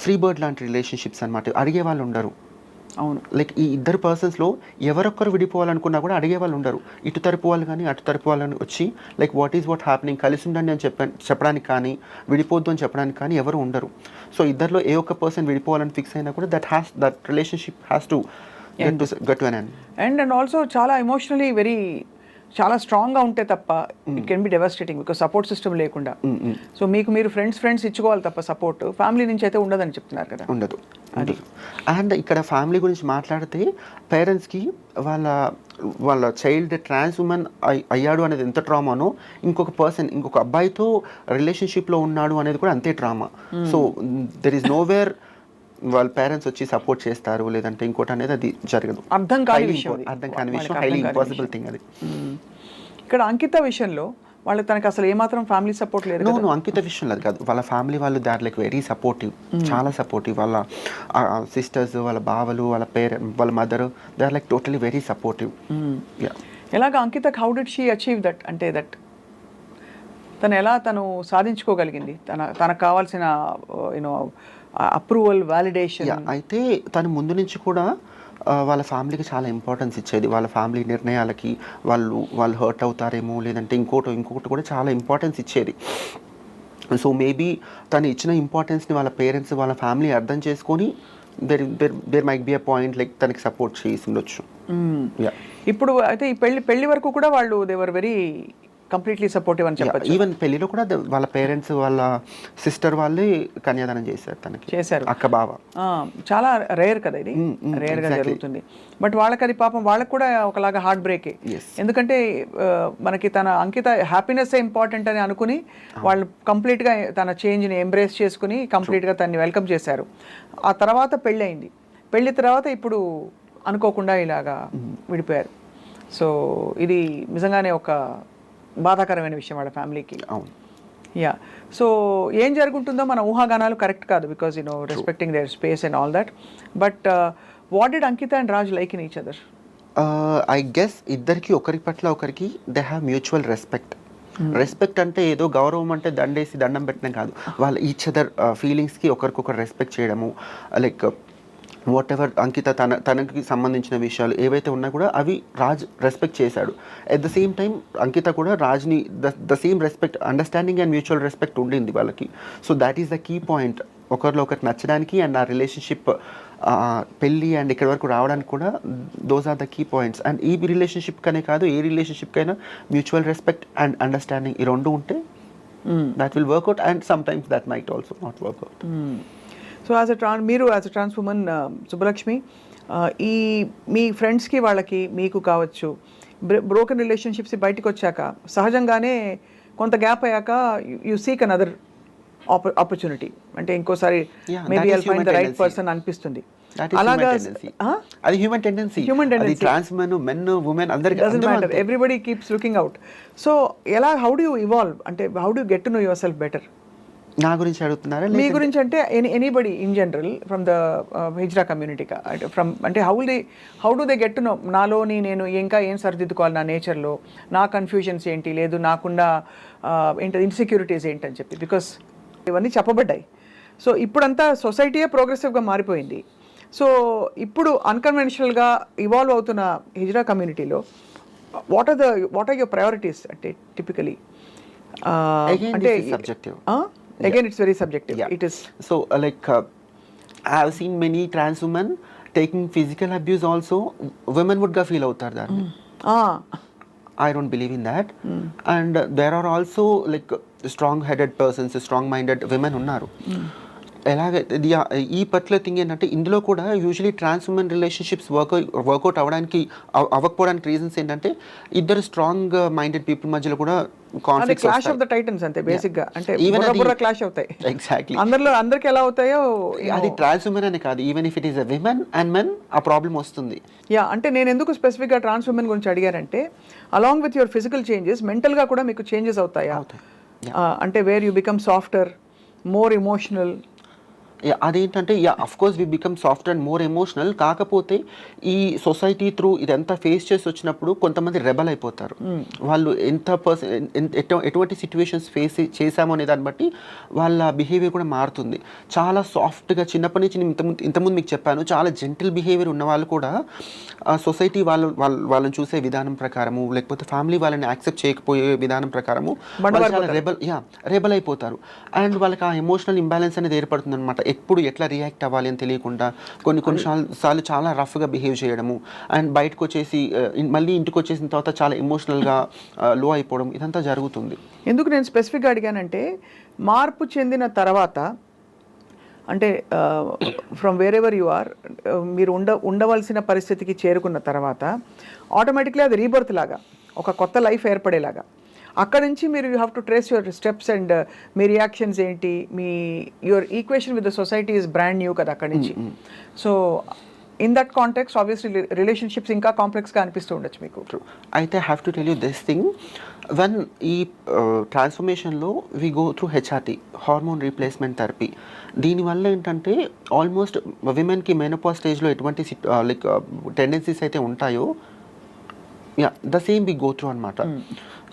ఫ్రీ బర్డ్ లాంటి రిలేషన్షిప్స్ అనమాట. అడిగే వాళ్ళు ఉండరు. అవును. లైక్ ఈ ఇద్దరు పర్సన్స్లో ఎవరొక్కరు విడిపోవాలనుకున్నా కూడా అడిగే వాళ్ళు ఉండరు. ఇటు తరపు వాళ్ళు కానీ అటు తరపు వాళ్ళని వచ్చి like what is what happening, కలిసి ఉండండి అని చెప్పడానికి కానీ విడిపోద్దు అని చెప్పడానికి కానీ ఎవరు ఉండరు. సో ఇద్దరిలో ఏ ఒక్క పర్సన్ విడిపోవాలని ఫిక్స్ అయినా కూడా that relationship has to get to an end. And also చాలా ఎమోషనలీ చాలా స్ట్రాంగ్గా ఉంటే తప్ప it can be devastating because support system లేకుండా. సో మీకు మీరు ఫ్రెండ్స్ ఇచ్చుకోవాలి తప్ప సపోర్ట్ ఫ్యామిలీ నుంచి అయితే ఉండదని చెప్తున్నారు కదా. ఉండదు. అండ్ ఇక్కడ ఫ్యామిలీ గురించి మాట్లాడితే పేరెంట్స్కి వాళ్ళ చైల్డ్ ట్రాన్స్ ఉమెన్ అయ్యాడు అనేది ఎంత ట్రామానో, ఇంకొక అబ్బాయితో రిలేషన్షిప్లో ఉన్నాడు అనేది కూడా అంతే trauma. So there is nowhere వాళ్ళ పేరెంట్స్ వచ్చి సపోర్ట్ చేస్తారు లేదంటే ఇంకోటి అనేది అది జరగదు. అర్థం కాని విషయం, హైలీ ఇంపాసిబుల్ థింగ్ అది. ఇక్కడ అంకిత విషయంలో తనకి అసలు ఏమాత్రం ఫ్యామిలీ సపోర్ట్ లేదు. నో అంకిత విషయంలో అది కాదు, వాళ్ళ ఫ్యామిలీ వాళ్ళు they are like very supportive, చాలా సపోర్టివ్. వాళ్ళ సిస్టర్స్, వాళ్ళ బావలు, వాళ్ళ mother, they are like totally very supportive. ఎలాగ అంకితకి how did she achieve that, అంటే దట్ తను సాధించుకోగలిగింది తనకు కావాల్సిన యూనో అప్రూవల్, వ్యాలిడేషన్? అయితే తను ముందు నుంచి కూడా వాళ్ళ ఫ్యామిలీకి చాలా ఇంపార్టెన్స్ ఇచ్చేది. వాళ్ళ ఫ్యామిలీ నిర్ణయాలకి వాళ్ళు హర్ట్ అవుతారేమో లేదంటే ఇంకొకటి కూడా చాలా ఇంపార్టెన్స్ ఇచ్చేది. సో మేబీ తను ఇచ్చిన ఇంపార్టెన్స్ని వాళ్ళ పేరెంట్స్, వాళ్ళ ఫ్యామిలీ అర్థం చేసుకొని there might be a point like తనకి సపోర్ట్ చేసి ఉండొచ్చు. ఇప్పుడు అయితే ఈ పెళ్లి వరకు కూడా వాళ్ళు they were very completely supportive అని చెప్పచ్చు. ఈవెన్ పెళ్లిలో కూడా వాళ్ళ పేరెంట్స్, వాళ్ళ సిస్టర్ వాళ్ళే కన్యాదానం చేశారు, అక్క బావ. చాలా రేర్ కదా ఇది, రేర్ గా జరుగుతుంది. బట్ వాళ్ళకి కూడా ఒకలాగా హార్ట్ బ్రేక్. ఎందుకంటే మనకి తన అంకిత హ్యాపీనెస్ ఇంపార్టెంట్ అని అనుకుని వాళ్ళు కంప్లీట్ గా తన చేంజ్ ని ఎంబ్రేస్ చేసుకుని కంప్లీట్ గా తనని వెల్కమ్ చేశారు. ఆ తర్వాత పెళ్లి తర్వాత ఇప్పుడు అనుకోకుండా ఇలాగా విడిపోయారు. సో ఇది నిజంగానే ఒక బాధాకరమైన విషయం వాళ్ళ ఫ్యామిలీకి. సో ఏం జరుగుతుందో మన ఊహాగానాలు కరెక్ట్ కాదు, because respecting their space and all that. But what did Ankita and Raj like in each other? I guess ఇద్దరికి ఒకరి పట్ల ఒకరికి దే హ్యావ్ మ్యూచువల్ రెస్పెక్ట్ అంటే ఏదో గౌరవం అంటే దండం పెట్టడం కాదు. వాళ్ళ ఈచ్ అదర్ ఫీలింగ్స్కి ఒకరికొకరు రెస్పెక్ట్ చేయడము, లైక్ వాట్ ఎవర్ అంకిత తనకి సంబంధించిన విషయాలు ఏవైతే ఉన్నా కూడా అవి రాజ్ రెస్పెక్ట్ చేశాడు. At the same time Ankita కూడా రాజ్ని the same respect, understanding and mutual respect ఉండింది వాళ్ళకి. So that is the key point ఒకరిలో ఒకరికి నచ్చడానికి అండ్ ఆ రిలేషన్షిప్ పెళ్ళి అండ్ ఇక్కడ వరకు రావడానికి కూడా those are the key points. And ఈ రిలేషన్షిప్ కనే కాదు ఏ రిలేషన్షిప్కైనా మ్యూచువల్ రెస్పెక్ట్ అండ్ అండర్స్టాండింగ్ ఈ రెండు ఉంటే that will work out and sometimes that might also not work out. So మీరు as a trans woman Subbalakshmi, ఈ మీ ఫ్రెండ్స్కి వాళ్ళకి మీకు కావచ్చు బ్రోకెన్ రిలేషన్షిప్స్ బయటకు వచ్చాక సహజంగానే కొంత గ్యాప్ అయ్యాక యు సీక్ అనదర్ ఆపర్చునిటీ, అంటే ఇంకోసారి maybe I'll find the right person అనిపిస్తుంది. అలాగా అది human tendency. Trans men woman అందరికీ doesn't matter, everybody keeps looking out. So how do you evolve, అంటే how do you get to know yourself better? నా గురించి అడుగుతున్నారా? మీ గురించి అంటే anybody in general from the hijra community, అంటే how do they get to know నాలోని నేను ఇంకా ఏం సరిదిద్దుకోవాలి, నా నేచర్లో నా కన్ఫ్యూజన్స్ ఏంటి, లేదు నాకుండా ఏంటి ఇన్సెక్యూరిటీస్ ఏంటి అని చెప్పి, బికాస్ ఇవన్నీ చెప్పబడ్డాయి. సో ఇప్పుడంతా సొసైటీయే ప్రోగ్రెసివ్గా మారిపోయింది. సో ఇప్పుడు అన్కన్వెన్షనల్గా ఇవాల్వ్ అవుతున్న హిజ్రా కమ్యూనిటీలో వాట్ ఆర్ యువర్ ప్రయారిటీస్? అంటే టిపికలీ అంటే subjective. Again, it's very subjective. Yeah. It is. So, I have seen many trans women taking physical abuse also. Women would feel out there. I don't believe in that. And there are also strong-headed persons, strong-minded women unnaru. ఎలాగైతే ఈ పర్టికులర్ థింగ్ ఏంటంటే ఇందులో కూడా usually trans women relationships work out అవ్వకపోవడానికి reasons ఏంటంటే ఇద్దరు స్ట్రాంగ్ మైండెడ్ పీపుల్ మధ్యలో కూడా conflicts clash of the Titans అంతే బేసిక్ గా, అంటే బుర్ర క్లాష్ అవుతాయి. ఎగ్జాక్ట్లీ. అందరికి ఎలా అవుతాయో అది ట్రాన్స్ ఉమెన్ అనే కాదు, even if it is a women and men ఆ ప్రాబ్లం వస్తుంది. అంటే నేను ఎందుకు స్పెసిఫిక్ గా ట్రాన్స్ ఉమెన్ గురించి అడిగానంటే along with your physical changes mental గా కూడా మీకు చేంజెస్ అవుతాయా? అంటే where you become softer, more emotional. అదేంటంటే of course we become soft and more emotional. కాకపోతే ఈ సొసైటీ త్రూ ఇదంతా ఫేస్ చేసి వచ్చినప్పుడు కొంతమంది రెబల్ అయిపోతారు. వాళ్ళు ఎటువంటి సిచ్యువేషన్స్ ఫేస్ చేశామో అనే దాన్ని బట్టి వాళ్ళ బిహేవియర్ కూడా మారుతుంది. చాలా సాఫ్ట్గా చిన్నప్పటి నుంచి ఇంతకుముందు మీకు చెప్పాను, చాలా జెంటిల్ బిహేవియర్ ఉన్న వాళ్ళు కూడా సొసైటీ వాళ్ళని చూసే విధానం ప్రకారము లేకపోతే ఫ్యామిలీ వాళ్ళని యాక్సెప్ట్ చేయకపోయే విధానం ప్రకారము చాలా రెబల్ అయిపోతారు. అండ్ వాళ్ళకి ఆ ఎమోషనల్ ఇంబ్యాలెన్స్ అనేది ఏర్పడుతుంది అనమాట. ఎప్పుడు ఎట్లా రియాక్ట్ అవ్వాలి అని తెలియకుండా కొన్ని సార్లు చాలా రఫ్గా బిహేవ్ చేయడము అండ్ బయటకు వచ్చేసి మళ్ళీ ఇంటికి వచ్చేసిన తర్వాత చాలా ఎమోషనల్గా లో అయిపోవడం ఇదంతా జరుగుతుంది. ఎందుకు నేను స్పెసిఫిక్గా అడిగానంటే మార్పు చెందిన తర్వాత అంటే from wherever you are మీరు ఉండవలసిన పరిస్థితికి చేరుకున్న తర్వాత ఆటోమేటిక్లీ అది రీబర్త్ లాగా ఒక కొత్త లైఫ్ ఏర్పడేలాగా అక్కడ నుంచి మీరు you have to trace your steps and మీ రియాక్షన్స్ ఏంటి, మీ your equation with the society is brand new కదా అక్కడి నుంచి. So in that context obviously relationships ఇంకా కాంప్లెక్స్గా అనిపిస్తూ ఉండొచ్చు మీకు. అయితే have to tell you this thing, when ఈ ట్రాన్స్ఫర్మేషన్లో we go through HRT, hormone replacement therapy. దీనివల్ల ఏంటంటే ఆల్మోస్ట్ విమెన్కి మెనోపాజ్ స్టేజ్లో ఎటువంటి లైక్ టెండెన్సీస్ అయితే ఉంటాయో the same we go through అనమాట.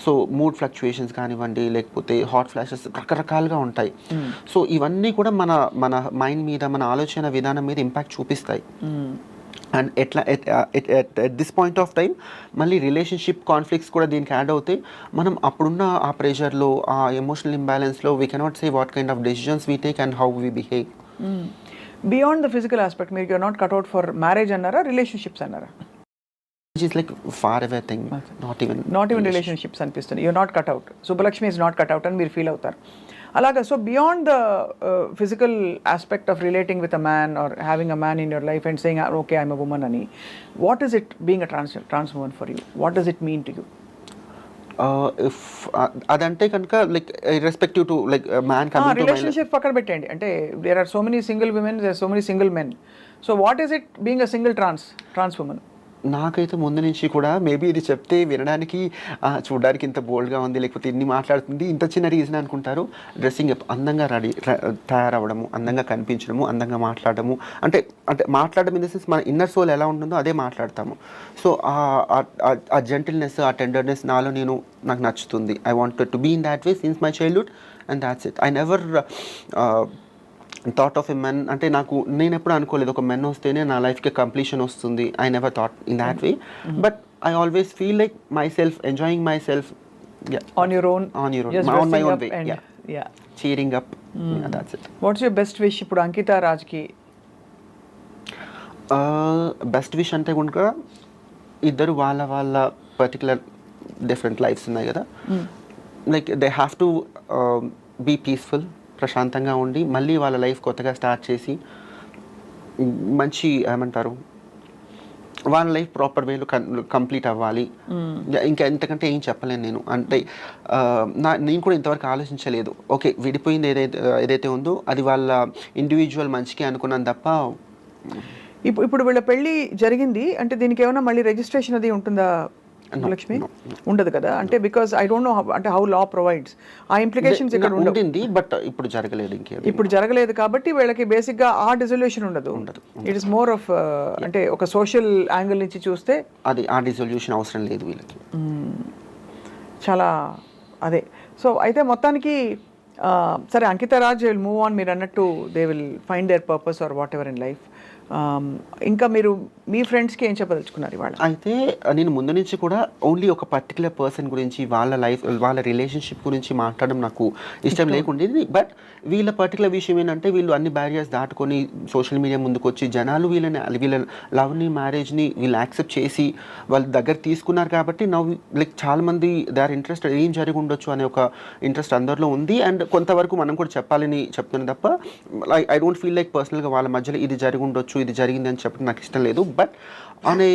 సో మూడ్ ఫ్లక్చుయేషన్స్ కానివ్వండి, లేకపోతే హాట్ ఫ్లాషెస్ రకరకాలుగా ఉంటాయి. సో ఇవన్నీ కూడా మన మైండ్ మీద, మన ఆలోచన విధానం మీద ఇంపాక్ట్ చూపిస్తాయి. అండ్ ఎట్లా at this point of time మళ్ళీ రిలేషన్షిప్ కాన్ఫ్లిక్ట్స్ కూడా దీనికి యాడ్ అవుతాయి. మనం అప్పుడున్న ఆ ప్రెషర్లో, ఆ ఎమోషనల్ ఇంబ్యాలెన్స్లో we cannot say what kind of decisions we take and how we behave. Beyond the physical aspect మీరు you're not cut out for marriage అన్నారా, రిలేషన్షిప్స్ అన్నారా? Is like far away thing, not even relationships అనిపిస్తుంది. You're not cut out, Subbalakshmi is not cut out అని మీరు ఫీల్ అవుతారు. అలాగా so beyond the physical aspect of relating with a man or having a man in your life and saying okay I'm a woman అని, what is it being a trans woman for you? What does it mean to you? If అదంటే కనుక like irrespective to like man coming to relationship పక్కన పెట్టండి. అంటే there are so many single women, there are so many single men. So what is it being a single trans woman? నాకైతే ముందు నుంచి కూడా మేబీ ఇది చెప్తే వినడానికి చూడడానికి ఇంత బోల్డ్గా ఉంది, లేకపోతే ఇన్ని మాట్లాడుతుంది, ఇంత చిన్న రీజన్ అనుకుంటారు. డ్రెస్సింగ్ అప్, అందంగా తయారవ్వడము, అందంగా కనిపించడము, అందంగా మాట్లాడము, అంటే మాట్లాడడం ఇన్ ద సెన్స్ మన ఇన్నర్ సోల్ ఎలా ఉంటుందో అదే మాట్లాడతాము. సో ఆ జెంటిల్నెస్, ఆ టెండర్నెస్ నాకు నచ్చుతుంది. I wanted to be in that way since my childhood and that's it. I never thought of a men, అంటే నేను ఎప్పుడు అనుకోలేదు ఒక మెన్ వస్తేనే నా లైఫ్కి కంప్లీషన్ వస్తుంది. I never thought in that way, but I always feel like my self enjoying my self on your own my own way, yeah cheering up. That's it. What's your best wish ఇప్పుడు అంకిత రాజ్కి? బెస్ట్ విష్ అంటే కనుక ఇద్దరు వాళ్ళ పర్టికులర్ డిఫరెంట్ లైఫ్స్ ఉన్నాయి కదా, like they have to be peaceful, ప్రశాంతంగా ఉండి మళ్ళీ వాళ్ళ లైఫ్ కొత్తగా స్టార్ట్ చేసి మంచి ఏమంటారు వాళ్ళ లైఫ్ ప్రాపర్ వేలో కంప్లీట్ అవ్వాలి. ఇంకా ఎంతకంటే ఏం చెప్పలేను నేను. అంటే నేను కూడా ఇంతవరకు ఆలోచించలేదు. ఓకే విడిపోయింది ఏదైతే ఉందో అది వాళ్ళ ఇండివిజువల్ మంచికి అనుకున్నాను తప్ప. ఇప్పుడు వీళ్ళ పెళ్ళి జరిగింది అంటే దీనికి ఏమైనా మళ్ళీ రిజిస్ట్రేషన్ అది ఉంటుందా లక్ష్మి? ఉండదు కదా, అంటే బికాస్ ఐ డోంట్ నో అంటే హౌ లా ప్రొవైడ్స్ ఆ ఇంప్లికేషన్స్ ఇక్కడ ఉంటుంది. బట్ ఇప్పుడు జరగలేదు కాబట్టి వీళ్ళకి బేసిక్ గా ఆ డిజల్యూషన్ ఉండదు. ఇట్ ఇస్ మోర్ ఆఫ్ అంటే ఒక సోషల్ యాంగిల్ నుంచి చూస్తే అది ఆ డిజల్యూషన్ అవసరం లేదు వీళ్ళకి. చాలా అదే. సో అయితే మొత్తానికి సరే Ankita Raj will move on, మీరు అన్నట్టు they will find their purpose or whatever in life. ఇంకా మీరు మీ ఫ్రెండ్స్కి ఏం చెప్పదలుచుకున్నారు ఇవాళ? అయితే నేను ముందు నుంచి కూడా ఓన్లీ ఒక పర్టికులర్ పర్సన్ గురించి, వాళ్ళ లైఫ్, వాళ్ళ రిలేషన్షిప్ గురించి మాట్లాడడం నాకు ఇష్టం లేకుండేది. బట్ వీళ్ళ పర్టికులర్ విషయం ఏంటంటే వీళ్ళు అన్ని బ్యారియర్స్ దాటుకొని సోషల్ మీడియా ముందుకు వచ్చి జనాలు వీళ్ళ లవ్ని, మ్యారేజ్ని వీళ్ళు యాక్సెప్ట్ చేసి వాళ్ళ దగ్గర తీసుకున్నారు కాబట్టి నవ్వు లైక్ చాలామంది దే ఆర్ ఇంట్రెస్టెడ్, ఏం జరిగి ఉండొచ్చు అనే ఒక ఇంట్రెస్ట్ అందరిలో ఉంది. అండ్ కొంతవరకు మనం కూడా చెప్పాలని చెప్తున్నాను తప్ప ఐ డోంట్ ఫీల్ లైక్ పర్సనల్గా వాళ్ళ మధ్యలో ఇది జరిగి ఉండొచ్చు, ఇది జరిగింది అని చెప్పడం నాకు ఇష్టం లేదు. But on a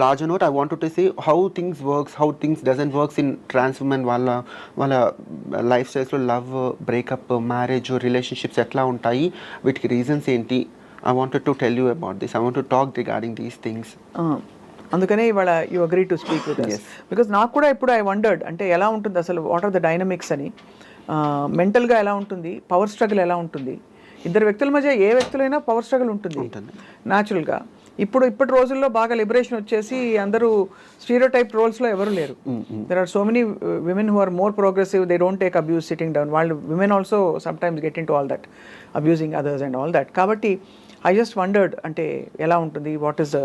larger note, I wanted to say how things works, how things doesn't works in trans women వాళ్ళ లైఫ్ స్టైల్స్లో లవ్, బ్రేకప్, మ్యారేజ్, రిలేషన్షిప్స్ ఎట్లా ఉంటాయి, వీటికి రీజన్స్ ఏంటి. I wanted to tell you about this. I want to talk regarding these things. అందుకనే ఇవాళ you agree to speak with us. Because నాకు కూడా ఇప్పుడు ఐ వండర్డ్ అంటే ఎలా ఉంటుంది అసలు, వాట్ ఆర్ ద డైనమిక్స్ అని, మెంటల్గా ఎలా ఉంటుంది, పవర్ స్ట్రగుల్ ఎలా ఉంటుంది. ఇద్దరు వ్యక్తుల మధ్య ఏ వ్యక్తులైనా పవర్ స్ట్రగుల్ ఉంటుంది న్యాచురల్గా. ఇప్పటి రోజుల్లో బాగా లిబరేషన్ వచ్చేసి అందరూ స్టీరియోటైప్ రోల్స్లో ఎవరు లేరు. There are so many women who are more progressive, they don't take abuse sitting down. వాళ్ళు women also sometimes get into all that, abusing others and all that. కాబట్టి ఐ జస్ట్ వండర్డ్ అంటే ఎలా ఉంటుంది, వాట్ ఈస్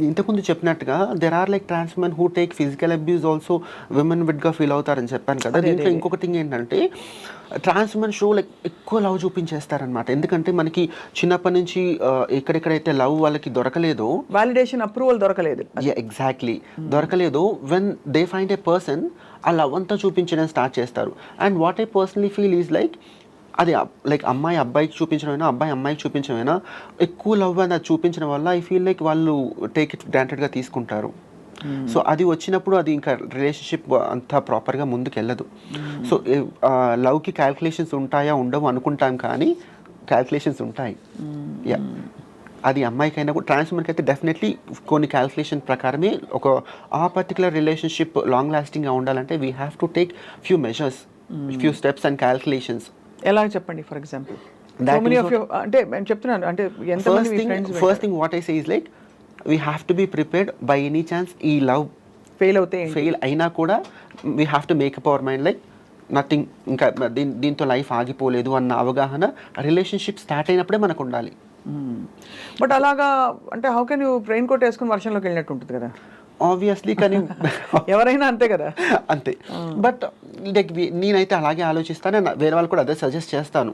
ఇంతకుముందు చెప్పినట్టుగా there are like trans woman who take physical abuse also women విడ్గా ఫీల్ అవుతారని చెప్పాను కదా. దీంట్లో ఇంకొక థింగ్ ఏంటంటే ట్రాన్స్ ఉమెన్ షో లైక్ ఎక్కువ లవ్ చూపించేస్తారనమాట. ఎందుకంటే మనకి చిన్నప్పటి నుంచి ఎక్కడెక్కడైతే లవ్ వాళ్ళకి దొరకలేదో, వాలిడేషన్ అప్రూవల్ దొరకలేదు, ఎగ్జాక్ట్లీ దొరకలేదో, when they find a person ఆ లవ్ అంతా చూపించడం స్టార్ట్ చేస్తారు. And what I personally feel is like అది లైక్ అమ్మాయి అబ్బాయికి చూపించడమైనా అబ్బాయి అమ్మాయికి చూపించడమైనా ఎక్కువ లవ్ అని అది చూపించడం వల్ల ఐ ఫీల్ లైక్ వాళ్ళు టేక్ ఇట్ గ్రాంటెడ్గా తీసుకుంటారు. సో అది వచ్చినప్పుడు అది ఇంకా రిలేషన్షిప్ అంతా ప్రాపర్గా ముందుకు వెళ్ళదు. సో లవ్కి క్యాల్కులేషన్స్ ఉంటాయా ఉండవు అనుకుంటాం, కానీ క్యాల్కులేషన్స్ ఉంటాయి. యా, అది అమ్మాయికైనా కూడా ట్రాన్స్ ఉమెన్కి అయితే డెఫినెట్లీ కొన్ని క్యాల్కులేషన్ ప్రకారమే ఒక ఆ పర్టికులర్ రిలేషన్షిప్ లాంగ్ లాస్టింగ్గా ఉండాలంటే we have to take few measures, few steps and calculations. ఎలా చెప్పండి ఫర్ ఎగ్జాంపుల్? అంటే నేను చెప్తున్నాను, అంటే first thing what I say is like we have to be prepared by any chance ఈ లవ్ ఫెయిల్ అయినా కూడా we have to make up our mind like nothing, ఇంకా దీంతో లైఫ్ ఆగిపోలేదు అన్న అవగాహన రిలేషన్షిప్ స్టార్ట్ అయినప్పుడే మనకు ఉండాలి. బట్ అలాగా అంటే how can you raincoat వేసుకుని వర్షంలోకి వెళ్ళినట్టు ఉంటుంది కదా ఆబ్వియస్లీ. కానీ ఎవరైనా అంతే కదా, అంతే. బట్ లైక్ నేనైతే అలాగే ఆలోచిస్తాను, వేరే వాళ్ళు కూడా అదే సజెస్ట్ చేస్తాను.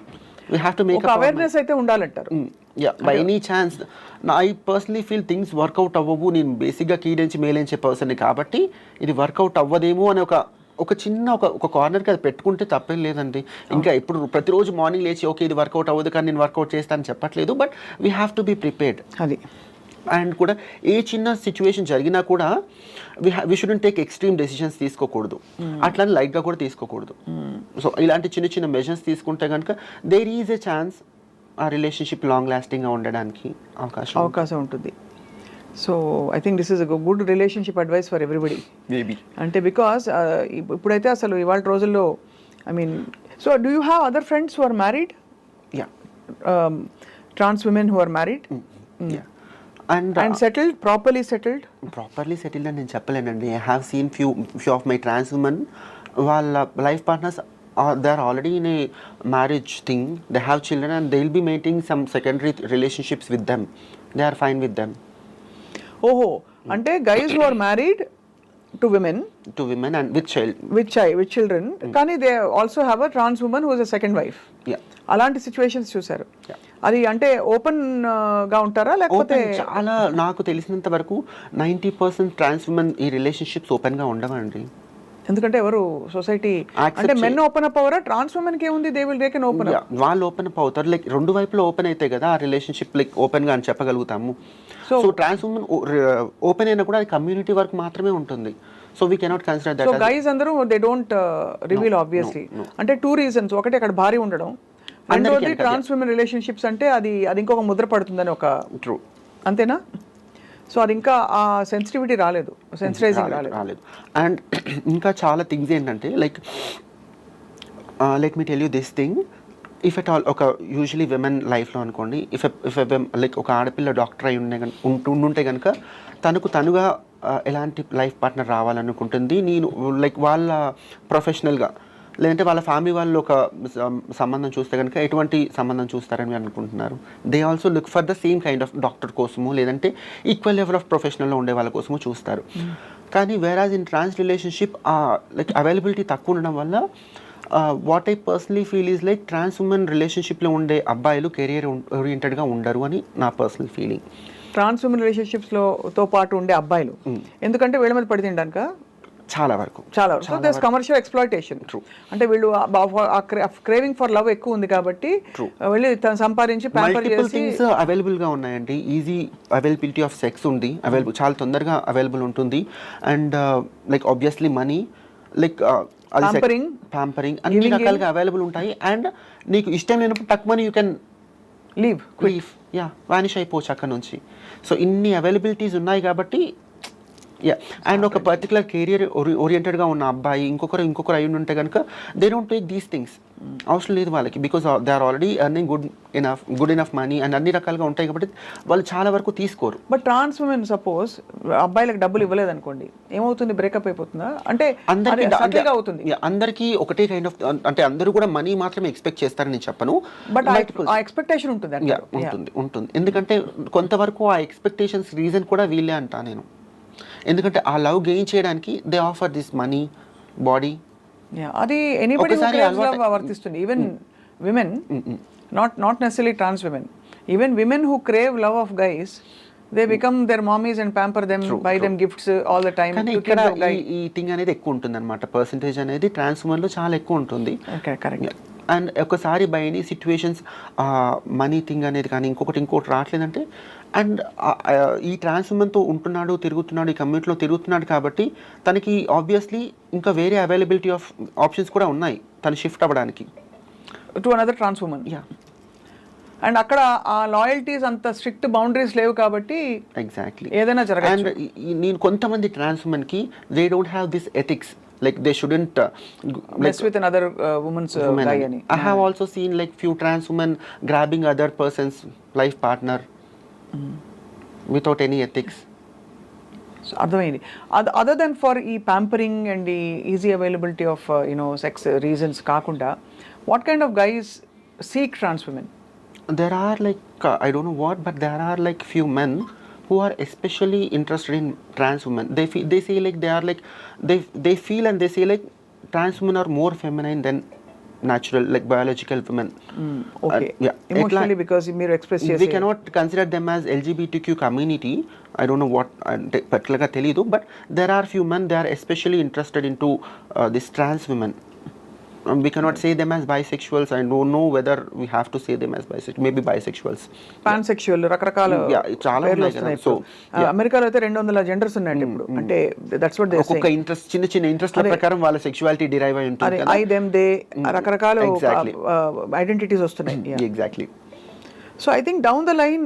We have to make awareness అయితే ఉండాలంటారు. Yeah, by any chance I personally feel things work out అవ్వవు. నేను బేసిక్గా కీడించి మేలించే పర్సన్ కాబట్టి ఇది వర్కౌట్ అవ్వదేమో అని ఒక చిన్న ఒక కార్నర్కి అది పెట్టుకుంటే తప్పేం లేదండి. ఇంకా ఇప్పుడు ప్రతిరోజు మార్నింగ్ లేచి ఓకే ఇది వర్కౌట్ అవ్వదు కానీ నేను వర్కౌట్ చేస్తానని చెప్పట్లేదు, but we have to be prepared. అది అండ్ కూడా ఏ చిన్న సిచ్యువేషన్ జరిగినా కూడా we shouldn't take extreme decisions తీసుకోకూడదు, అట్లని లైట్గా కూడా తీసుకోకూడదు. సో ఇలాంటి చిన్న చిన్న మెజర్స్ తీసుకుంటే కనుక దేర్ ఈజ్ ఎ ఛాన్స్ ఆ రిలేషన్షిప్ లాంగ్ లాస్టింగ్గా ఉండడానికి అవకాశం ఉంటుంది. So I think this is good relationship advice for everybody. Maybe అంటే బికాస్ ఇప్పుడైతే అసలు ఇవాళ రోజుల్లో I mean, so do you have other friends who are married? Yeah, trans women who are married yeah and settled, properly settled అని నేను చెప్పలేనండి. I have seen few of my trans women, వాళ్ళ life partners they are already in a marriage thing, they have children and they will be maintaining some secondary relationships with them, they are fine with them. ఓహో, అంటే guys who are married to women and with children కానీ they also have a trans woman who is a second wife. Yeah, అలాంటి సిచ్యువేషన్స్ చూసారు. అది అంటే ఓపెన్ గా ఉంటారా లేకపోతే? చాలా నాకు తెలిసినంత వరకు 90% ట్రాన్స్ ఉమెన్ ఈ రిలేషన్షిప్స్ ఓపెన్ గా ఉండవండి. ఎందుకంటే ఎవరు సొసైటీ అంటే మెన్ ఓపెన్ అప్ అవరా? ట్రాన్స్ ఉమెన్ కి ఏముంది, దే can open up. వాళ్ళు ఓపెన్ అప్ అవుతారు, లైక్ రెండు వైపులో ఓపెన్ అయితే కదా ఆ రిలేషన్షిప్ లైక్ ఓపెన్ గా అని చెప్పగలుగుతాము. సో ట్రాన్స్ ఉమెన్ ఓపెన్ అయినా కూడా అది కమ్యూనిటీ వర్క్ మాత్రమే ఉంటుంది. So we cannot consider that. So guys అందరూ దే డోంట్ రివీల్ ఆబ్వియస్లీ. అంటే 2 reasons, ఒకటి అక్కడ భారీ ఉండడం, రెండోది ట్రాన్స్ ఉమెన్ రిలేషన్షిప్స్ అంటే అది ఇంకొక ముద్ర పడుతుందని ఒక ట్రూ, అంతేనా? సో అది ఇంకా ఆ సెన్సిటివిటీ రాలేదు, సెన్సిటైజింగ్ రాలేదు. అండ్ ఇంకా చాలా థింగ్స్ ఏంటంటే like let me tell you this thing, if at all ఒక యూజువలీ విమెన్ లైఫ్లో అనుకోండి, ఇఫ్ లైక్ ఒక ఆడపిల్ల డాక్టర్ అయి ఉంటే కనుక తనుగా ఎలాంటి లైఫ్ పార్ట్నర్ రావాలనుకుంటుంది, నేను లైక్ వాళ్ళ ప్రొఫెషనల్గా లేదంటే వాళ్ళ ఫ్యామిలీ వాళ్ళు ఒక సంబంధం చూస్తే కనుక ఎటువంటి సంబంధం చూస్తారని అనుకుంటున్నారు. They also look for the same kind of doctor కోసము లేదంటే ఈక్వల్ లెవెల్ ఆఫ్ ప్రొఫెషనల్లో ఉండే వాళ్ళ కోసము చూస్తారు. కానీ whereas in trans relationship like availability తక్కువ ఉండడం వల్ల what I personally feel is like trans women రిలేషన్షిప్లో ఉండే అబ్బాయిలు కెరియర్ ఓరియంటెడ్గా ఉండరు అని నా పర్సనల్ ఫీలింగ్. ట్రాన్స్ ఉమెన్ రిలేషన్షిప్స్తో పాటు ఉండే అబ్బాయిలు ఎందుకంటే వీళ్ళ మీద పడి తినడానిక చాలా వరకు సో దిస్ కమర్షియల్ ఎక్స్‌ప్లాయిటేషన్. అంటే వీళ్ళు క్రేవింగ్ ఫర్ లవ్ ఎక్కువ ఉంది కాబట్టి వెళ్ళి సంపాదించి ప్యాంపర్ చేసి అవైలబుల్ గా ఉన్నాయండి. ఈజీ అవైలబిలిటీ ఆఫ్ సెక్స్ ఉంది, చాలా తొందరగా అవైలబుల్ ఉంటుంది. And like obviously money, like pampering అన్ని రకాలుగా అవైలబుల్ ఉంటాయి. అండ్ నీకు ఇష్టం లేనప్పుడు టక్ money you can leave, vanish అయిపోవచ్చు అక్కడ నుంచి. సో ఇన్ని అవైలబిలిటీస్ ఉన్నాయి కాబట్టి యా అండ్ ఒక పర్టికులర్ కెరియర్ ఓరియంటెడ్గా ఉన్న అబ్బాయి ఇంకొకరు అయి ఉంటే కనుక they don't take these things. అవసరం లేదు వాళ్ళకి, because they are already earning good enough money and అన్ని రకాలుగా ఉంటాయి కాబట్టి వాళ్ళు చాలా వరకు తీసుకోరు. బట్ ట్రాన్స్ ఉమెన్ సపోజ్ అబ్బాయిలకు డబ్బులు ఇవ్వలేదు అనుకోండి, ఏమవుతుంది? బ్రేకప్ అయిపోతుందా? అంటే అందరికీ అవుతుంది. అందరికీ ఒకటే కైండ్ ఆఫ్, అంటే అందరూ కూడా మనీ మాత్రమే ఎక్స్పెక్ట్ చేస్తారని నేను చెప్పను, బట్ ఆ ఎక్స్పెక్టేషన్ ఉంటుంది. ఉంటుంది ఎందుకంటే కొంతవరకు ఆ ఎక్స్పెక్టేషన్స్ రీజన్ కూడా వీళ్ళే అంటా నేను. ఎందుకంటే ఆ లవ్ గెయిన్ చేయడానికి they offer this money, body. అది ఎనీబడి వర్తిస్తుంది. Even women, not necessary trans women, even women who crave love of guys, they become their mommies and pamper them, buy them gifts all the time. కానీ ఇక్కడ ఈ థింగ్ అనేది ఎక్కువ ఉంటుంది అనమాట, పర్సంటేజ్ అనేది ట్రాన్స్ ఉమెన్లో చాలా ఎక్కువ ఉంటుంది. కరెక్ట్. అండ్ ఒకసారి by any situations money thing అనేది కానీ ఇంకోటి రావట్లేదంటే, అండ్ ఈ ట్రాన్స్ ఉమెన్తో ఉంటున్నాడు, తిరుగుతున్నాడు, ఈ కమ్యూనిటీలో తిరుగుతున్నాడు కాబట్టి తనకి ఆబ్వియస్లీ ఇంకా వేరే అవైలబిలిటీ ఆఫ్ ఆప్షన్స్ కూడా ఉన్నాయి తను షిఫ్ట్ అవ్వడానికి to another trans woman. Yeah and అక్కడ ఆ లాయల్టీస్ అంత స్ట్రిక్ట్ బౌండరీస్ లేవు కాబట్టి ఎగ్జాక్ట్లీ ఏదైనా జరగచ్చు. అండ్ నేను కొంతమంది ట్రాన్స్ ఉమెన్కి they don't have this ethics, like they shouldn't mess with another woman's guy ani. I have also seen like few trans women grabbing other person's life partner without any ethics. So అర్థమైంది. అదర్ దెన్ ఫర్ ఈ ప్యాంపరింగ్ అండ్ ఈ easy availability of sex reasons కాకుండా, what kind of guys seek trans women? There are like I don't know what, but there are like few men who are especially interested in trans women. They say like they are like they feel and they say like trans women are more feminine than natural, like biological women. Okay. Yeah. Emotionally, because మీరు express చేసే, we cannot consider them as LGBTQ community. I don't know what particular ga telidu, but there are few men they are especially interested into this trans women. We cannot say them as bisexuals. I don't know whether we have to say them as bisexual, maybe bisexuals, పాన్సెక్షువల్, రకరకాల చాలా పేర్లు ఉన్నాయి కదా. వస్తున్నాయి. సో అమెరికాలో అయితే 200 జెండర్స్ ఉన్నాయండి ఇప్పుడు. అంటే దట్స్ వాట్ దే సే. ఒక్కొక్క ఇంట్రెస్ట్, చిన్న ఇంట్రెస్ట్ల ప్రకారం వాళ్ళ సెక్షువాలిటీ డిరైవ్ అయి ఉంటుంది కదా. ఐ దెమ్ దే రకరకాల ఐడెంటిటీస్ వస్తున్నాయి. Exactly. So I think down the line,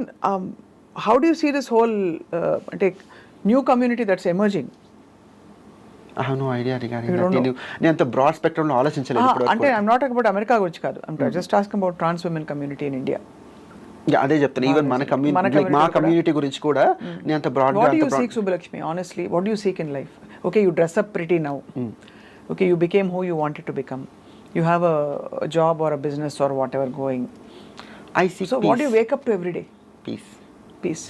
how do you see this whole అంటే new community that's emerging? I have no idea regarding that. నేను అంత బ్రాడ్ స్పెక్ట్రమ్ లో ఆలోచించలేదు ఇప్పుడు. అంటే I'm not talking about America గురించి కాదు, I'm just asking about trans women community in India. అదే చెప్తాను, ఈవెన్ మన కమ్యూనిటీ, మా కమ్యూనిటీ గురించి కూడా నేను అంత బ్రాడ్ గా. What do you seek, Subbalakshmi? Honestly, what do you seek in life? Okay, you dress up pretty now. Okay, you became who you wanted to become. You have a job or a business or whatever going. I seek So peace. what do you wake up to every day? Peace. Peace.